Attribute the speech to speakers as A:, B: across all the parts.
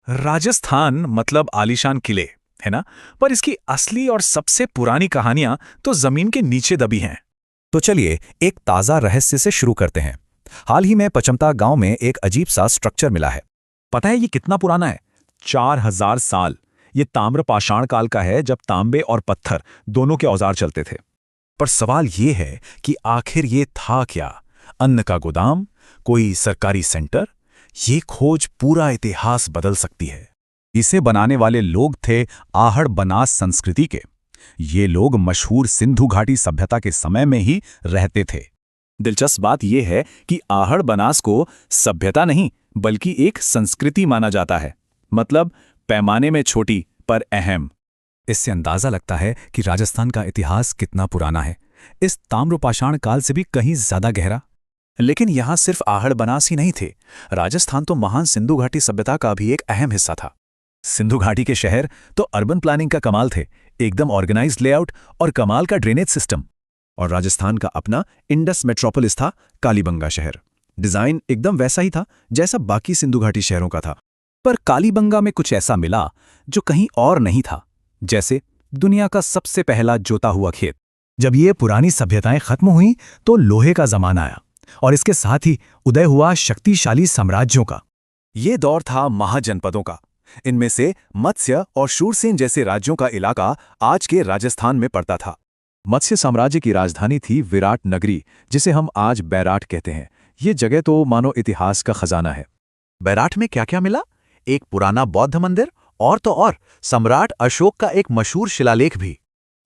A: राजस्थान मतलब आलीशान किले, है ना? पर इसकी असली और सबसे पुरानी कहानियां तो जमीन के नीचे दबी हैं।
B: तो चलिए एक ताज़ा रहस्य से शुरू करते हैं। हाल ही में पचमता गांव में एक अजीब सा स्ट्रक्चर मिला है।
C: पता है ये कितना पुराना है? 4000 साल। ये ताम्र पाषाण काल का है, जब तांबे और पत्थर दोनों के औजार चलते थे।
B: पर सवाल ये है कि आखिर ये था क्या? अन्न का गोदाम? कोई सरकारी सेंटर? ये खोज पूरा इतिहास बदल सकती है। इसे बनाने वाले लोग थे आहड़ बनास संस्कृति के। ये लोग मशहूर सिंधु घाटी सभ्यता के समय में ही रहते थे।
C: दिलचस्प बात यह है कि आहड़ बनास को सभ्यता नहीं बल्कि एक संस्कृति माना जाता है। मतलब पैमाने में छोटी पर अहम।
B: इससे अंदाजा लगता है कि राजस्थान का इतिहास कितना पुराना है, इस ताम्रपाषाण काल से भी कहीं ज्यादा गहरा।
C: लेकिन यहाँ सिर्फ आहड़ बनास ही नहीं थे। राजस्थान तो महान सिंधु घाटी सभ्यता का भी एक अहम हिस्सा था।
B: सिंधु घाटी के शहर तो अर्बन प्लानिंग का कमाल थे, एकदम ऑर्गेनाइज्ड लेआउट और कमाल का ड्रेनेज सिस्टम।
C: और राजस्थान का अपना इंडस मेट्रोपोलिस था, कालीबंगा शहर। डिजाइन एकदम वैसा ही था जैसा बाकी सिंधु घाटी शहरों का था।
B: पर कालीबंगा में कुछ ऐसा मिला जो कहीं और नहीं था, जैसे दुनिया का सबसे पहला जोता हुआ खेत। जब ये पुरानी सभ्यताएं खत्म हुई तो लोहे का जमाना आया और इसके साथ ही उदय हुआ शक्तिशाली साम्राज्यों का।
C: ये दौर था महाजनपदों का। इनमें से मत्स्य और शूरसेन जैसे राज्यों का इलाका आज के राजस्थान में पड़ता था। मत्स्य साम्राज्य की राजधानी थी विराट नगरी, जिसे हम आज बैराट कहते हैं। ये जगह तो मानो इतिहास का खजाना है।
D: बैराट में क्या क्या मिला? एक पुराना बौद्ध मंदिर और तो और सम्राट अशोक का एक मशहूर शिलालेख भी।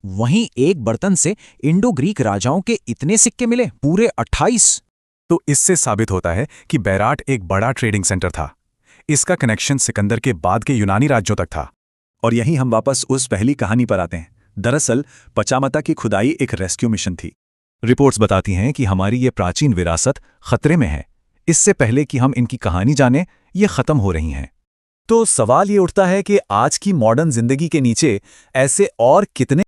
E: वहीं एक बर्तन से इंडो ग्रीक राजाओं के इतने सिक्के मिले, पूरे 28।
B: तो इससे साबित होता है कि बैराट एक बड़ा ट्रेडिंग सेंटर था। इसका कनेक्शन सिकंदर के बाद के यूनानी राज्यों तक था।
C: और यहीं हम वापस उस पहली कहानी पर आते हैं। दरअसल पचामता की खुदाई एक रेस्क्यू मिशन थी।
B: रिपोर्ट्स बताती हैं कि हमारी ये प्राचीन विरासत खतरे में है। इससे पहले कि हम इनकी कहानी जानें, ये खत्म हो रही हैं।
C: तो सवाल ये उठता है कि आज की मॉडर्न जिंदगी के नीचे ऐसे और कितने